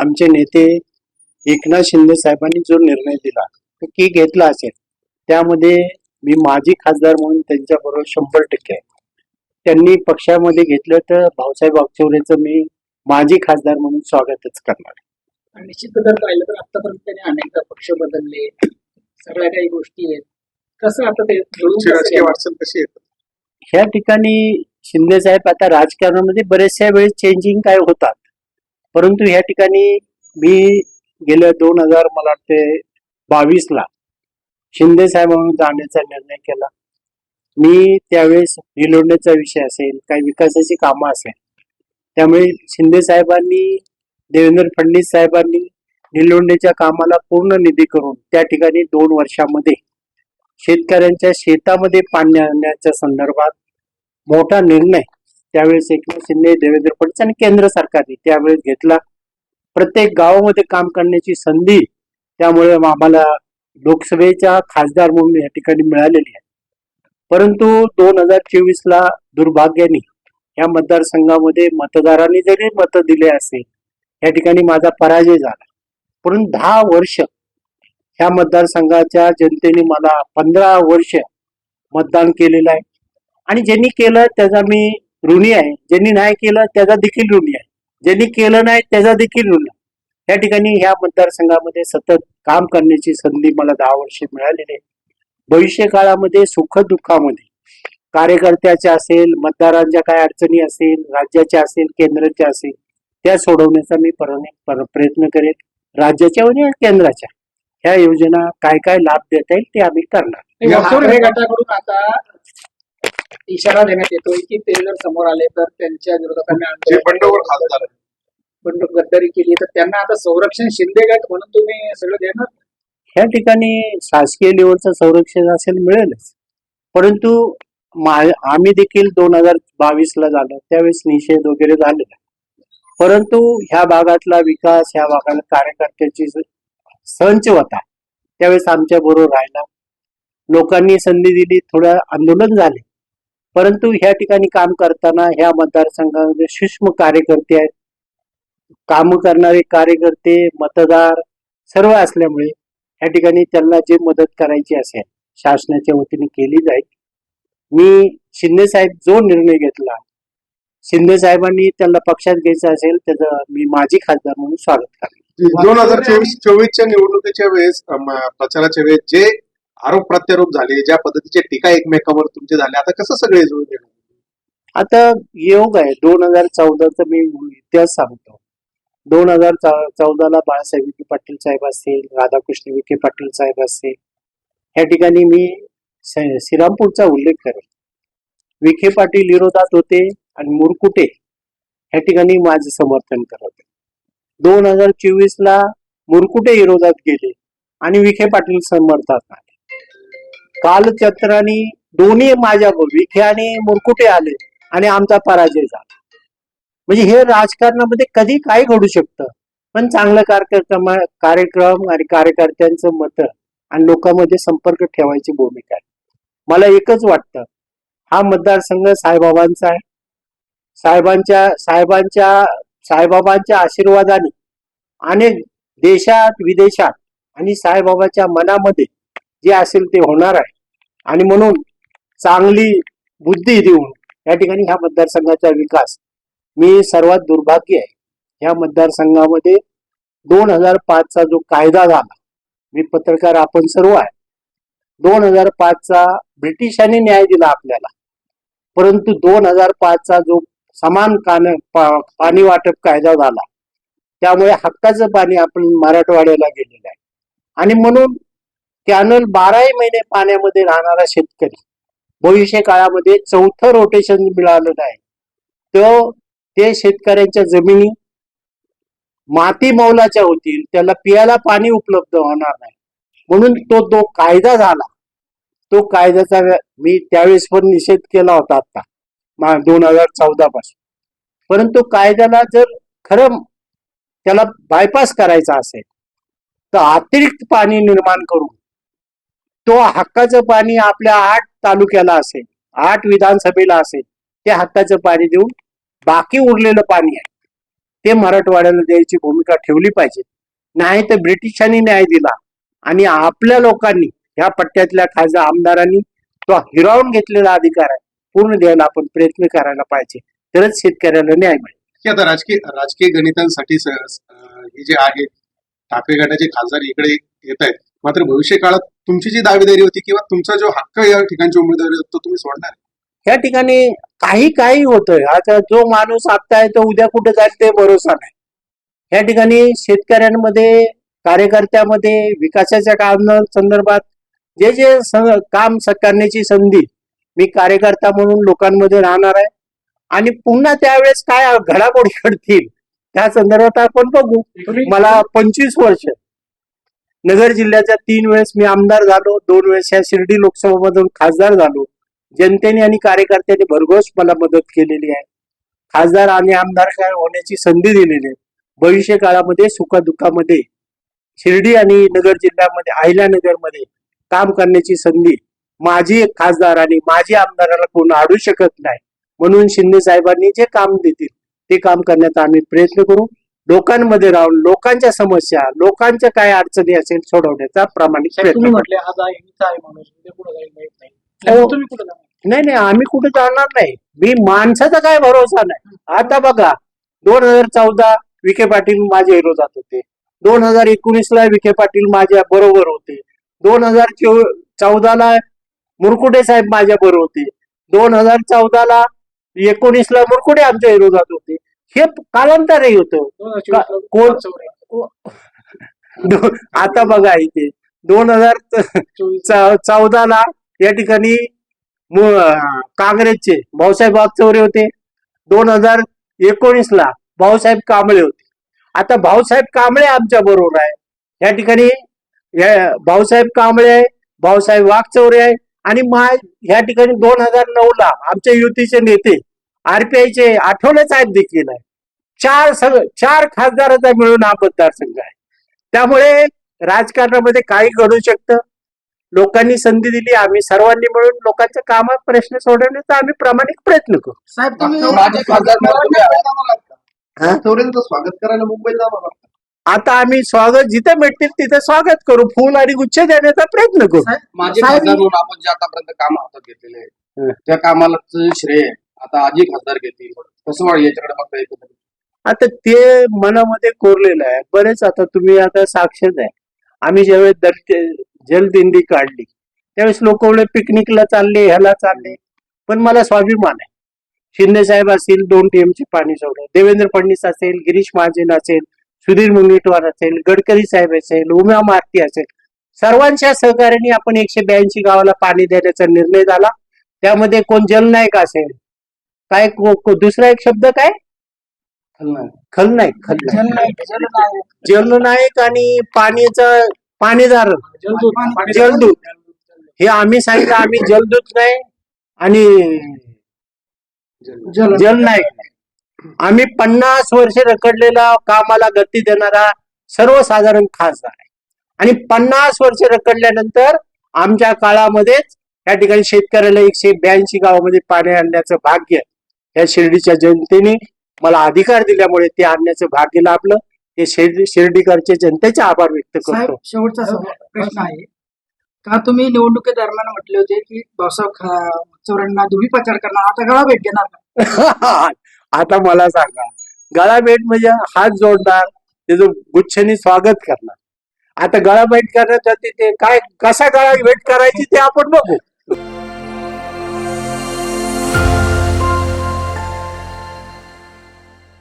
आमचे नेते एकनाथ शिंदे साहेबांनी जो निर्णय दिला तो की घेतला असेल, त्यामध्ये मी माजी खासदार म्हणून त्यांच्याबरोबर 100% आहे. त्यांनी पक्षामध्ये घेतलं तर भाऊसाहेब वागचौरेचं मी माजी खासदार म्हणून स्वागतच करणार. आणि निश्चित जर पाहिलं तर आतापर्यंत त्यांनी अनेकदा पक्ष बदलले, सगळ्या काही गोष्टी आहेत. कसं आता ते राजकीय वाटचाल कशी आहे? ह्या ठिकाणी शिंदे साहेब आता राजकारणामध्ये बरेचशा वेळेस चेंजिंग काय होतात, परंतु ह्या ठिकाणी मी गेल्या 2000 मला वाटते 22ला शिंदे साहेबांना जाण्याचा निर्णय केला. मी त्यावेळेस निलोंडेचा विषय असेल, काही विकासाची कामं असेल, त्यामुळे शिंदे साहेबांनी देवेंद्र फडणवीस साहेबांनी निलोंडेच्या कामाला पूर्ण निधी करून त्या ठिकाणी 2 वर्षामध्ये शेतकऱ्यांच्या शेतामध्ये पाणी आणण्याच्या संदर्भात मोठा निर्णय त्यावेळेस एकनाथ शिंदे, देवेंद्र फडणवीस आणि केंद्र सरकारने त्यावेळेस घेतला. प्रत्येक गावामध्ये काम करण्याची संधी त्यामुळे आम्हाला लोकसभेच्या खासदार म्हणून या ठिकाणी मिळालेली आहे. परंतु 2024ला दुर्भाग्याने या मतदारसंघामध्ये मतदारांनी जरी मतं दिले असेल, या ठिकाणी माझा पराजय झाला. परंतु 10 वर्ष ह्या मतदारसंघाच्या जनतेने मला 15 वर्ष मतदान केलेलं आहे आणि ज्यांनी केलं त्याचा मी ऋणी आहे, ज्यांनी नाही केलं त्याचा देखील ऋणी आहे, ज्यांनी केलं नाही त्याचा देखील ऋणी आहे. या ठिकाणी ह्या मतदारसंघामध्ये सतत काम करण्याची संधी मला 10 वर्षे मिळालेली आहे. भविष्य काळामध्ये सुख दुःखामध्ये कार्यकर्त्याच्या असेल, मतदारांच्या काय अडचणी असेल, राज्याच्या असेल, केंद्राच्या असेल, त्या सोडवण्याचा मी प्रयत्न करेन. राज्याच्या आणि केंद्राच्या ह्या योजना काय काय लाभ देता येईल ते आम्ही करणार. ठाकरे गटाकडून आता इशारा देण्यात येतोय की ते जर समोर आले तर त्यांच्या विरोधात बंडखोर खासदार गद्दारी केली तर त्यांना आता संरक्षण शिंदे गट म्हणून तुम्ही सगळं देणार. ह्या ठिकाणी शासकीय लेवलचं संरक्षण असेल मिळेलच, परंतु आम्ही देखील 2022ला झालं त्यावेळेस निषेध वगैरे झालेला, परंतु ह्या भागातला विकास, ह्या भागाला कार्यकर्त्याची संच होता त्यावेळेस आमच्या बरोबर राहिला. लोकांनी संधी दिली, थोडं आंदोलन झाले, परंतु ह्या ठिकाणी काम करताना ह्या मतदारसंघामध्ये सूक्ष्म कार्यकर्ते आहेत, काम करणारे कार्यकर्ते, मतदार सर्व असल्यामुळे या ठिकाणी त्यांना जे मदत करायची असेल शासनाच्या वतीने केली जाईल. मी शिंदे साहेब जो निर्णय घेतला, शिंदे साहेबांनी त्यांना पक्षात घ्यायचं असेल त्याचं मी माजी खासदार म्हणून स्वागत करतो. 2024च्या निवडणुकीच्या वेळेस प्रचाराच्या वेळेस जे आरोप प्रत्यारोप झाले, ज्या पद्धतीचे टीका एकमेकांवर तुमचे झाले, आता कसं सगळे जुळून? आता योग आहे 2014चा मी इतिहास सांगतो. 2014ला बाळासाहेब विखे पाटील साहेब असतील, राधाकृष्ण विखे पाटील साहेब असतील, ह्या ठिकाणी मी श्रीरामपूरचा उल्लेख करेल. विखे पाटील विरोधात होते आणि मुरकुटे ह्या ठिकाणी माझे समर्थन करत होते. 2024ला मुरकुटे विरोधात गेले आणि विखे पाटील समर्थनात आले. कालचक्राने दोन्ही माझ्या विखे आणि मुरकुटे आले आणि आमचा पराजय झाला. म्हणजे हे राजकारणामध्ये कधी काय घडू शकतं, पण चांगलं कार्यक्रम आणि कार्यकर्त्यांचं मत आणि लोकांमध्ये संपर्क ठेवायची भूमिका आहे. मला एकच वाटतं, हा मतदारसंघ साईबाबांचा आहे. साईबाबांच्या आशीर्वादाने आणि देशात विदेशात आणि साईबाबाच्या मनामध्ये जे असेल ते होणार आहे. आणि म्हणून चांगली बुद्धी देऊन या ठिकाणी ह्या मतदारसंघाचा विकास, मी सर्वात दुर्भाग्य आहे ह्या मतदारसंघामध्ये 2005चा जो कायदा झाला, मी पत्रकार आपण सर्व आहे, 2005चा ब्रिटिशांनी न्याय दिला आपल्याला, परंतु 2005चा जो समान पाणी वाटप कायदा झाला त्यामुळे हक्काचं पाणी आपण मराठवाड्याला गेलेलं आहे. आणि म्हणून कॅनल 12 महिने पाण्यामध्ये राहणारा शेतकरी भविष्य काळामध्ये 4थं रोटेशन मिळालं नाही, ते शेतकऱ्यांच्या जमिनी माती मौलाच्या होतील, त्याला पियाला पाणी उपलब्ध होणार नाही. म्हणून तो कायदा झाला, तो कायद्याचा मी त्यावेळेस पण निषेध केला होता आता 2014 पासून. परंतु कायद्याला जर खरं त्याला बायपास करायचा असेल तर अतिरिक्त पाणी निर्माण करून तो हक्काचं पाणी आपल्या 8 तालुक्याला असेल, 8 विधानसभेला असेल, त्या हक्काचं पाणी देऊन बाकी उरलेलं पाणी आहे ते मराठवाड्याला द्यायची भूमिका ठेवली पाहिजे. नाही तर ब्रिटिशांनी न्याय दिला आणि आपल्या लोकांनी ह्या पट्ट्यातल्या खासदार आमदारांनी तो हिरावून घेतलेला अधिकार आहे पूर्ण द्यायला आपण प्रयत्न करायला पाहिजे, तरच शेतकऱ्याला न्याय मिळेल. की आता राजकीय गणितांसाठी हे जे आहे ठाकरे गटाचे खासदार इकडे येत आहेत, मात्र भविष्य काळात तुमची जी दावेदारी होती किंवा तुमचा जो हक्क या ठिकाणची उमेदवारी होती, तो तुम्ही सोडणार? या ठिकाणी काही होतंय. आता जो माणूस आता आहे तो उद्या कुठे जाईल ते भरोसा नाही. या ठिकाणी शेतकऱ्यांमध्ये, कार्यकर्त्यामध्ये विकासाच्या संदर्भात जे काम करण्याची संधी मी कार्यकर्ता म्हणून लोकांमध्ये राहणार आहे आणि पुन्हा त्यावेळेस काय घडामोडी घडतील त्या संदर्भात आपण बघू. मला 25 वर्ष नगर जिल्ह्याच्या 3 वेळेस मी आमदार झालो, 2 वेळेस या शिर्डी लोकसभामधून खासदार झालो. जनतेने आणि कार्यकर्त्यांनी भरघोस मला मदत केलेली आहे. खासदार आणि आमदार काय होण्याची संधी दिलेली आहे. भविष्य काळामध्ये सुखदुःखामध्ये शिर्डी आणि नगर जिल्ह्यामध्ये, अहिल्यानगरमध्ये काम करण्याची संधी माझी खासदार आणि माझी आमदाराला कोण अडू शकत नाही. म्हणून शिंदे साहेबांनी जे काम देतील ते काम करण्याचा आम्ही प्रयत्न करू. लोकांमध्ये राहून लोकांच्या समस्या, लोकांच्या काय अडचणी असेल सोडवण्याचा प्रामाणिक साहेब, तुम्ही प्रयत्न म्हटले आज हिंसा आहे माणूस उद्या पुढे जाईल माहित नाही. हो. तुम्ही कुठे जाणार? नाही, आम्ही कुठे जाणार नाही. मी माणसाचा काय भरोसा नाही. आता बघा 2014 विखे पाटील माझ्या विरोधात होते, 2019 विखे पाटील माझ्या बरोबर होते, 2014 मुरकुटे साहेब माझ्या बरोबर होते, 2014 19 मुरकुटे आमच्या विरोधात होते. हे कालांतरही होतं. 2024 आता बघा इथे 2014 या ठिकाणी काँग्रेसचे भाऊसाहेब वागचौरे होते, 2019 भाऊसाहेब कांबळे होते. आता भाऊसाहेब कांबळे आमच्या बरोबर आहे. या ठिकाणी भाऊसाहेब कांबळे आहे, भाऊसाहेब वागचौरे आहे आणि या ठिकाणी 2009 आमच्या युतीचे नेते आरपीआयचे आठवले साहेब देखील आहे. 4 खासदाराचा मिळून हा मतदारसंघ आहे. त्यामुळे राजकारणामध्ये काही घडू शकतं. लोकांनी संधी दिली, आम्ही सर्वांनी मिळून लोकांच्या कामात प्रश्न सोडवण्याचा आम्ही प्रामाणिक प्रयत्न करू. साहेब, तुम्ही माझे खासदार हा? स्वागत करायला मुंबईत जावं लागतं. आता आम्ही स्वागत जिथे भेटतील तिथे स्वागत करू, फुल आणि गुच्छ देण्याचा प्रयत्न करू. माझे साहेब, खासदार म्हणून आपण जे आतापर्यंत काम हातात घेतलेले हं. आहे त्या कामाला श्रेय आता आजी खासदार घेतील, कसं वाढ याच्याकडे बघता येतं? आता ते मनामध्ये कोरलेलं आहे. बरेच आता तुम्ही आता साक्षीच आहे. आम्ही ज्यावेळेस जलदिंडी काढली त्यावेळेस लोक पिकनिकला चालले, ह्याला चालले, पण मला स्वाभिमान आहे. शिंदे साहेब असतील 2 TMचे पाणी सोडलं, देवेंद्र फडणवीस असेल, गिरीश महाजन असेल, सुधीर मुनगंटीवार असेल, गडकरी साहेब असेल, उमा भारती असेल, सर्वांच्या सहकार्याने आपण 182 गावाला पाणी देण्याचा निर्णय झाला. त्यामध्ये कोण जलनायक असेल, काय दुसरा एक शब्द काय खलनायक जलनायक आणि पाणीदार जलदूत हे आम्ही सांगितलं. आम्ही जलदूत नाही आणि जलनायक नाही. आम्ही 50 वर्ष रखडलेला कामाला गती देणारा सर्वसाधारण खासदार आहे आणि 50 वर्ष रखडल्यानंतर आमच्या काळामध्येच या ठिकाणी शेतकऱ्याला 182 गावामध्ये पाणी आणण्याचं भाग्य या शिर्डीच्या जनतेने मला अधिकार दिल्यामुळे ते आणण्याचं भाग्य लाभलं. ते शिर्डीकरचे जनतेचे आभार व्यक्त साहेब, करतो. शेवटचा प्रश्न आहे का तुम्ही निवडणुकीदरम्यान म्हटले होते की भाऊसाहेब चौऱ्यांना दुबी प्रचार करणार, आता गळा भेट घेणार का? आता मला सांगा, गळा भेट म्हणजे हात जोडणार, त्याचं गुच्छेने स्वागत करणार. आता गळा भेट करण्यासाठी ते काय कसा गळा भेट करायची ते आपण बघू.